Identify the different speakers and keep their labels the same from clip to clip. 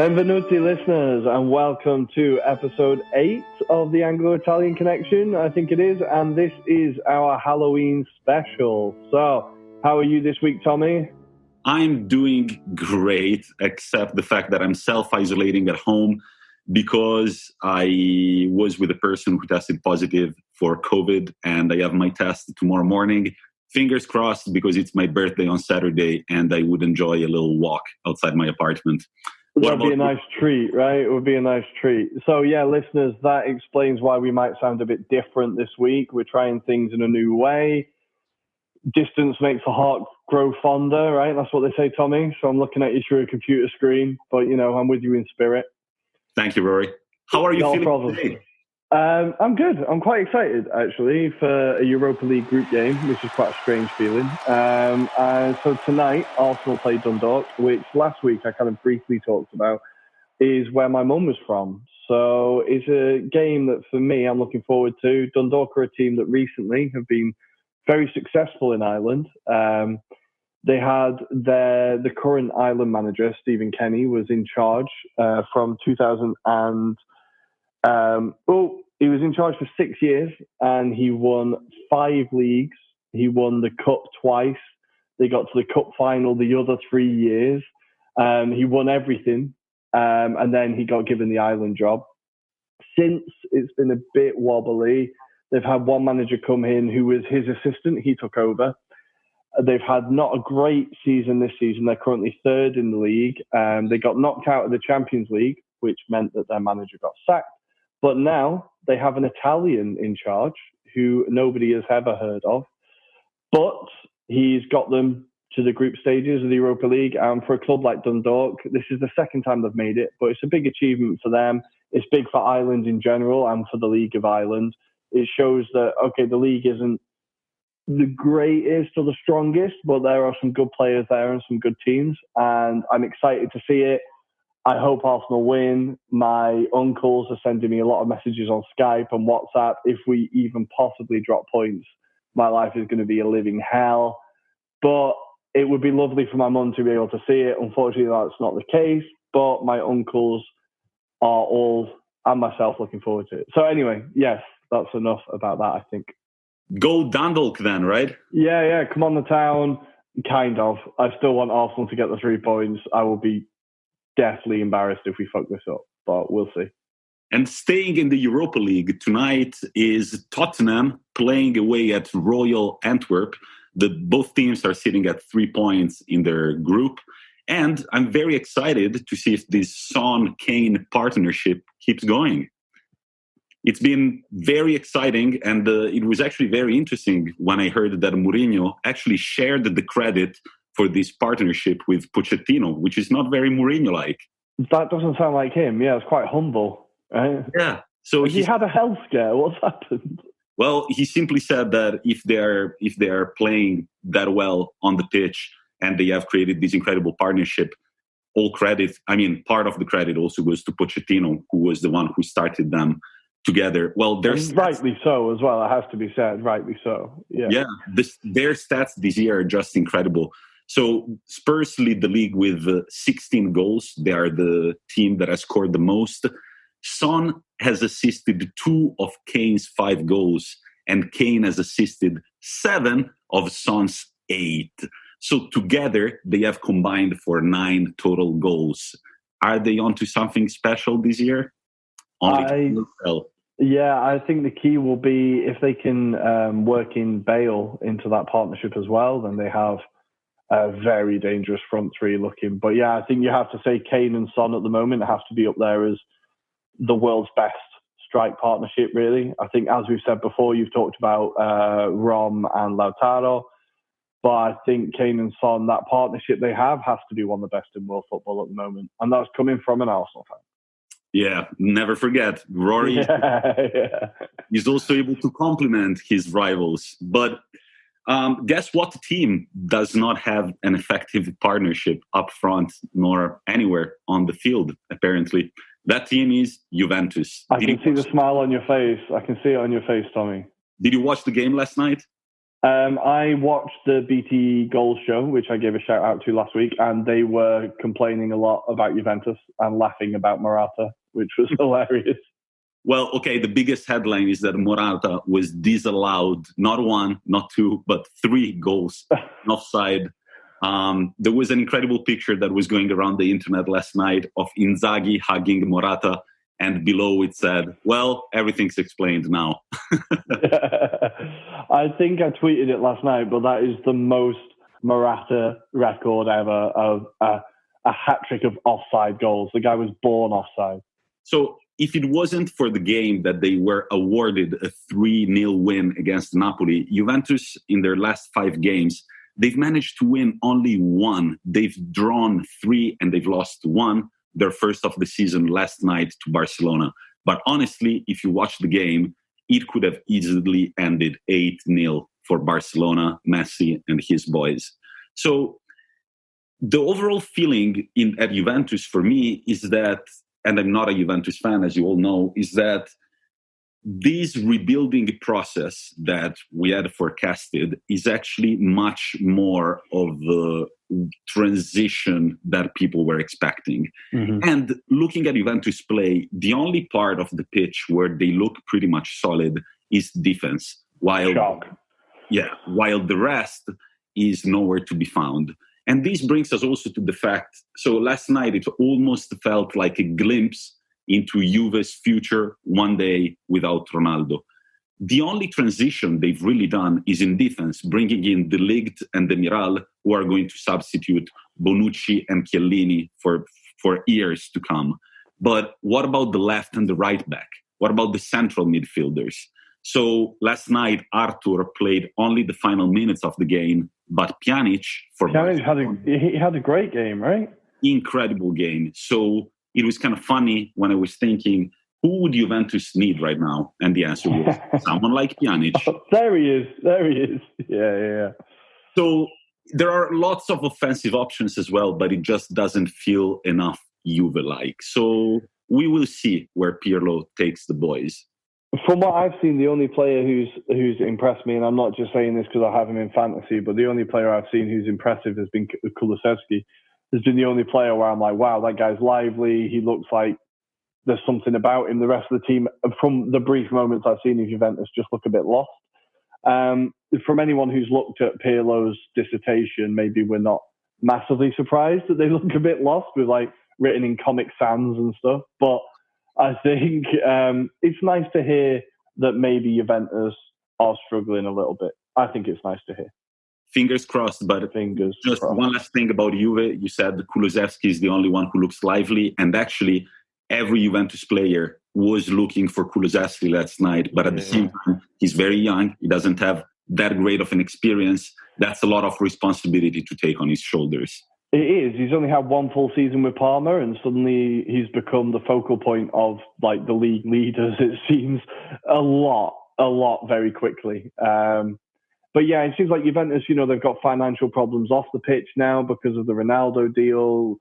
Speaker 1: Benvenuti listeners, and welcome to episode 8 of the Anglo-Italian Connection, I think it is, and this is our Halloween special. So, how are you this week, Tommy?
Speaker 2: I'm doing great, except the fact that I'm self-isolating at home because I was with a person who tested positive for COVID, and I have my test tomorrow morning. Fingers crossed, because it's my birthday on Saturday, and I would enjoy a little walk outside my apartment.
Speaker 1: That would be a nice treat, right? It would be a nice treat. So, yeah, listeners, that explains why we might sound a bit different this week. We're trying things in a new way. Distance makes the heart grow fonder, right? That's what they say, Tommy. So I'm looking at you through a computer screen, but, you know, I'm with you in spirit.
Speaker 2: Thank you, Rory. How are you feeling today?
Speaker 1: I'm good. I'm quite excited, actually, for a Europa League group game, which is quite a strange feeling. And so tonight, Arsenal play Dundalk, which last week I kind of briefly talked about, is where my mum was from. So it's a game that, for me, I'm looking forward to. Dundalk are a team that recently have been very successful in Ireland. They had the current Ireland manager, Stephen Kenny, was in charge from 2000 and... he was in charge for 6 years, and he won 5 leagues. He won the cup twice. They got to the cup final the other 3 years. He won everything, and then he got given the Ireland job. Since, it's been a bit wobbly. They've had one manager come in who was his assistant. He took over. They've had not a great season this season. They're currently 3rd in the league. They got knocked out of the Champions League, which meant that their manager got sacked. But now they have an Italian in charge who nobody has ever heard of. But he's got them to the group stages of the Europa League. And for a club like Dundalk, this is the second time they've made it. But it's a big achievement for them. It's big for Ireland in general and for the League of Ireland. It shows that, okay, the league isn't the greatest or the strongest, but there are some good players there and some good teams. And I'm excited to see it. I hope Arsenal win. My uncles are sending me a lot of messages on Skype and WhatsApp. If we even possibly drop points, my life is going to be a living hell. But it would be lovely for my mum to be able to see it. Unfortunately, that's not the case. But my uncles are all, and myself, looking forward to it. So anyway, yes, that's enough about that, I think.
Speaker 2: Go Dundalk then, right?
Speaker 1: Yeah. Come on the town. Kind of. I still want Arsenal to get the 3 points. I will be deathly embarrassed if we fuck this up, but we'll see.
Speaker 2: And staying in the Europa League, tonight is Tottenham playing away at Royal Antwerp. Both teams are sitting at 3 points in their group. And I'm very excited to see if this Son-Kane partnership keeps going. It's been very exciting, and it was actually very interesting when I heard that Mourinho actually shared the credit for this partnership with Pochettino, which is not very Mourinho-like. That
Speaker 1: doesn't sound like him. Yeah, it's quite humble. Right?
Speaker 2: Yeah. So
Speaker 1: he had a health scare. What's happened?
Speaker 2: Well, he simply said that if they are playing that well on the pitch and they have created this incredible partnership, part of the credit also goes to Pochettino, who was the one who started them together. Well,
Speaker 1: rightly so as well. It has to be said, rightly so. Yeah.
Speaker 2: Their stats this year are just incredible. So Spurs lead the league with 16 goals. They are the team that has scored the most. Son has assisted 2 of Kane's 5 goals, and Kane has assisted 7 of Son's 8. So together, they have combined for 9 total goals. Are they onto something special this year?
Speaker 1: Yeah, I think the key will be if they can work in Bale into that partnership as well, then they have a very dangerous front three looking. But yeah, I think you have to say Kane and Son at the moment have to be up there as the world's best strike partnership, really. I think, as we've said before, you've talked about Rom and Lautaro. But I think Kane and Son, that partnership they have, has to be one of the best in world football at the moment. And that's coming from an Arsenal fan.
Speaker 2: Yeah, never forget, Rory is also able to complement his rivals. But guess what team does not have an effective partnership up front nor anywhere on the field, apparently? That team is Juventus.
Speaker 1: I can see the smile on your face. I can see it on your face, Tommy.
Speaker 2: Did you watch the game last night?
Speaker 1: I watched the BT Goals show, which I gave a shout out to last week, and they were complaining a lot about Juventus and laughing about Morata, which was hilarious.
Speaker 2: Well, okay, the biggest headline is that Morata was disallowed, not 1, not 2, but 3 goals offside. There was an incredible picture that was going around the internet last night of Inzaghi hugging Morata, and below it said, well, everything's explained now.
Speaker 1: I think I tweeted it last night, but that is the most Morata record ever of a hat-trick of offside goals. The guy was born offside.
Speaker 2: So if it wasn't for the game that they were awarded a 3-0 win against Napoli, Juventus, in their last 5 games, they've managed to win only 1. They've drawn 3 and they've lost 1. Their first of the season last night to Barcelona. But honestly, if you watch the game, it could have easily ended 8-0 for Barcelona, Messi, and his boys. So the overall feeling at Juventus for me is that, and I'm not a Juventus fan, as you all know, is that this rebuilding process that we had forecasted is actually much more of a transition that people were expecting. Mm-hmm. And looking at Juventus play, the only part of the pitch where they look pretty much solid is defense, while the rest is nowhere to be found. And this brings us also to the fact, so last night it almost felt like a glimpse into Juve's future one day without Ronaldo. The only transition they've really done is in defense, bringing in De Ligt and Demiral, who are going to substitute Bonucci and Chiellini for years to come. But what about the left and the right back? What about the central midfielders? So last night, Arthur played only the final minutes of the game, but Pjanic
Speaker 1: had a great game, right?
Speaker 2: Incredible game. So it was kind of funny when I was thinking, who would Juventus need right now? And the answer was someone like Pjanic.
Speaker 1: Oh, there he is. Yeah.
Speaker 2: So there are lots of offensive options as well, but it just doesn't feel enough Juve-like. So we will see where Pirlo takes the boys.
Speaker 1: From what I've seen, the only player who's impressed me, and I'm not just saying this because I have him in fantasy, but the only player I've seen who's impressive has been Kulusevski. Has been the only player where I'm like, wow, that guy's lively. He looks like there's something about him. The rest of the team, from the brief moments I've seen of Juventus, just look a bit lost. From anyone who's looked at Pirlo's dissertation, maybe we're not massively surprised that they look a bit lost with like written in Comic Sans and stuff. But I think it's nice to hear that maybe Juventus are struggling a little bit. I think it's nice to hear.
Speaker 2: Fingers crossed, but just one last thing about Juve. You said Kulusevski is the only one who looks lively, and actually every Juventus player was looking for Kulusevski last night, but at the same time, he's very young. He doesn't have that great of an experience. That's a lot of responsibility to take on his shoulders.
Speaker 1: It is. He's only had 1 full season with Parma, and suddenly he's become the focal point of like the league leaders. It seems a lot very quickly. But yeah, it seems like Juventus, they've got financial problems off the pitch now because of the Ronaldo deal.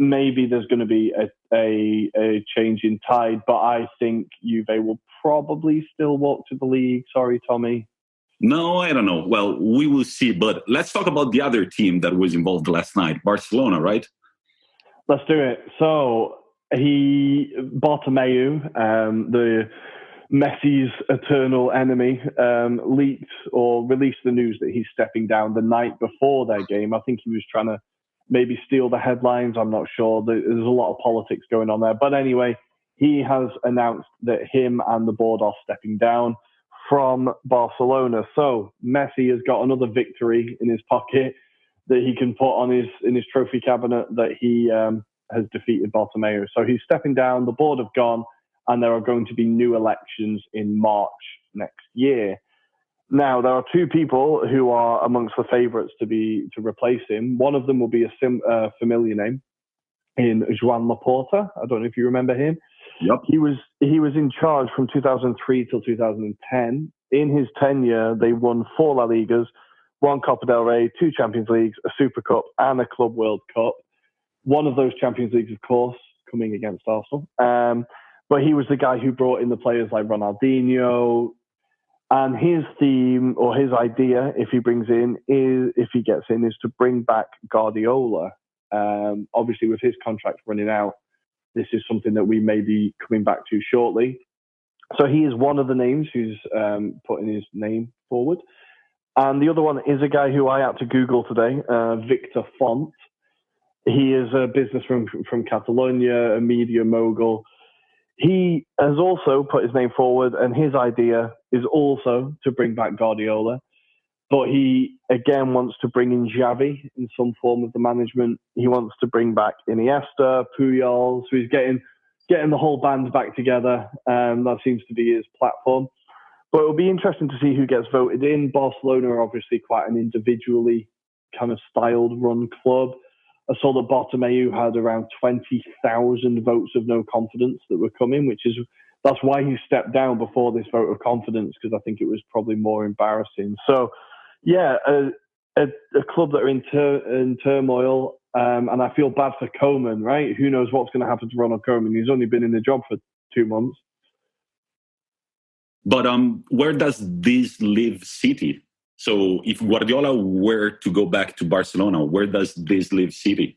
Speaker 1: Maybe there's going to be a change in tide, but I think Juve will probably still walk to the league. Sorry, Tommy.
Speaker 2: No, I don't know. Well, we will see. But let's talk about the other team that was involved last night, Barcelona, right?
Speaker 1: Let's do it. So Bartomeu, the Messi's eternal enemy, leaked or released the news that he's stepping down the night before their game. I think he was trying to maybe steal the headlines. I'm not sure. There's a lot of politics going on there. But anyway, he has announced that him and the board are stepping down from Barcelona. So Messi has got another victory in his pocket that he can put on in his trophy cabinet that he has defeated Bartomeu. So he's stepping down. The board have gone, and there are going to be new elections in March next year. Now, there are 2 people who are amongst the favourites to replace him. One of them will be a familiar name in Joan Laporta. I don't know if you remember him.
Speaker 2: Yep.
Speaker 1: He was in charge from 2003 till 2010. In his tenure, they won 4 La Ligas, 1 Copa del Rey, 2 Champions Leagues, a Super Cup, and a Club World Cup. One of those Champions Leagues, of course, coming against Arsenal. But he was the guy who brought in the players like Ronaldinho, And his theme or his idea, if he gets in, is to bring back Guardiola. Obviously, with his contract running out, this is something that we may be coming back to shortly. So he is one of the names who's putting his name forward. And the other one is a guy who I had to Google today, Victor Fonte. He is a businessman from Catalonia, a media mogul. He has also put his name forward, and his idea is also to bring back Guardiola. But he, again, wants to bring in Xavi in some form of the management. He wants to bring back Iniesta, Puyol. So he's getting the whole band back together. That seems to be his platform. But it'll be interesting to see who gets voted in. Barcelona are obviously quite an individually kind of styled run club. I saw that Bartomeu had around 20,000 votes of no confidence that were coming, that's why he stepped down before this vote of confidence, because I think it was probably more embarrassing. So, yeah, a club that are in turmoil, and I feel bad for Koeman, right? Who knows what's going to happen to Ronald Koeman? He's only been in the job for 2 months.
Speaker 2: But where does this leave City? So if Guardiola were to go back to Barcelona, where does this leave City?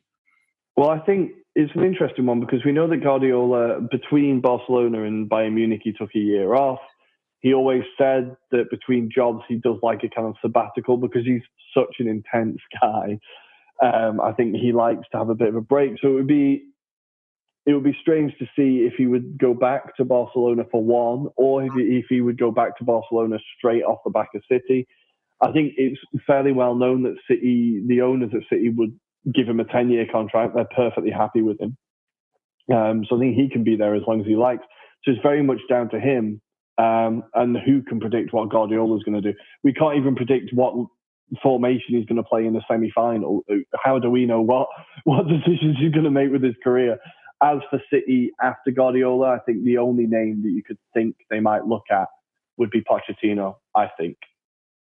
Speaker 1: Well, I think it's an interesting one because we know that Guardiola, between Barcelona and Bayern Munich, he took a year off. He always said that between jobs, he does like a kind of sabbatical because he's such an intense guy. I think he likes to have a bit of a break. So it would be strange to see if he would go back to Barcelona for one, or if he would go back to Barcelona straight off the back of City. I think it's fairly well known that the owners at City would give him a 10-year contract. They're perfectly happy with him. So I think he can be there as long as he likes. So it's very much down to him. And who can predict what Guardiola's going to do? We can't even predict what formation he's going to play in the semi-final. How do we know what decisions he's going to make with his career? As for City after Guardiola, I think the only name that you could think they might look at would be Pochettino, I think,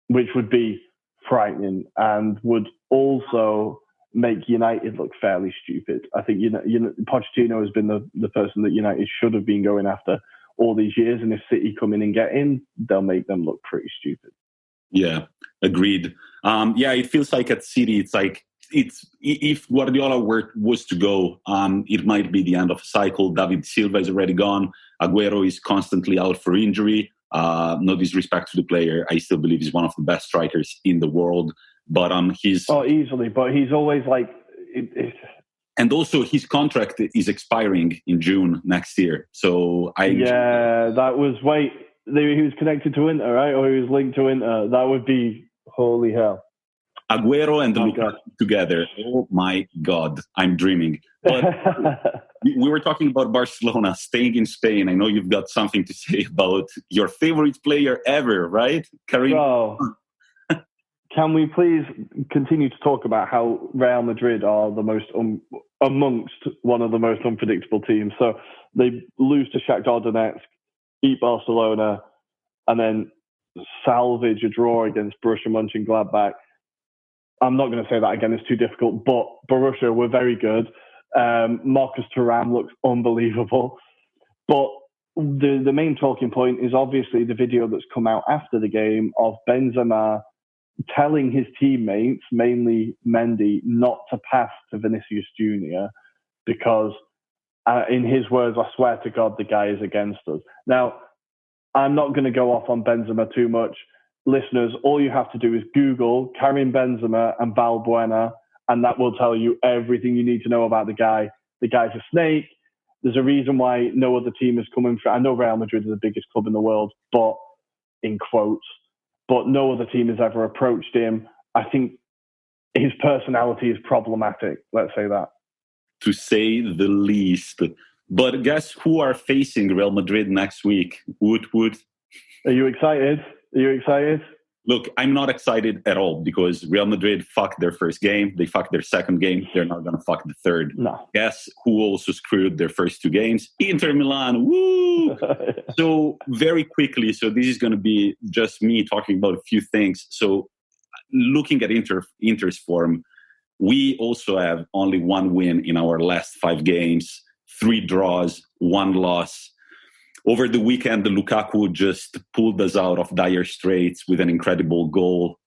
Speaker 1: which would be frightening and would also make United look fairly stupid. I think Pochettino has been the person that United should have been going after all these years, and if City come in and get in, they'll make them look pretty stupid.
Speaker 2: Yeah, agreed. It feels like at City, it's if Guardiola was to go, it might be the end of a cycle. David Silva is already gone. Aguero is constantly out for injury. No disrespect to the player, I still believe he's one of the best strikers in the world. But
Speaker 1: easily. But he's always like.
Speaker 2: And also, his contract is expiring in June next year. So he was connected to Inter, right? Or he was linked to Inter. That would be holy hell. Aguero and Lukaku together. Oh my God, I'm dreaming. But we were talking about Barcelona staying in Spain. I know you've got something to say about your favorite player ever, right? Karim.
Speaker 1: Bro, can we please continue to talk about how Real Madrid are the most amongst one of the most unpredictable teams? So they lose to Shakhtar Donetsk, beat Barcelona, and then salvage a draw against Borussia Mönchengladbach. I'm not going to say that again, it's too difficult, but Borussia were very good. Marcus Thuram looks unbelievable. But the main talking point is obviously the video that's come out after the game of Benzema telling his teammates, mainly Mendy, not to pass to Vinicius Jr. because, in his words, I swear to God, the guy is against us. Now, I'm not going to go off on Benzema too much. Listeners, all you have to do is Google Karim Benzema and Valbuena, and that will tell you everything you need to know about the guy. The guy's a snake. There's a reason why no other team is coming for. I know Real Madrid is the biggest club in the world, but in quotes, but no other team has ever approached him. I think his personality is problematic. Let's say that.
Speaker 2: To say the least. But guess who are facing Real Madrid next week? Woot.
Speaker 1: Are you excited?
Speaker 2: Look, I'm not excited at all because Real Madrid fucked their first game. They fucked their second game. They're not going to fuck the third.
Speaker 1: No.
Speaker 2: Guess who also screwed their first two games? Inter Milan. Woo! So very quickly, so this is going to be just me talking about a few things. So looking at Inter's form, we also have only one win in our last 5 games, 3 draws, 1 loss. over the weekend, Lukaku just pulled us out of dire straits with an incredible goal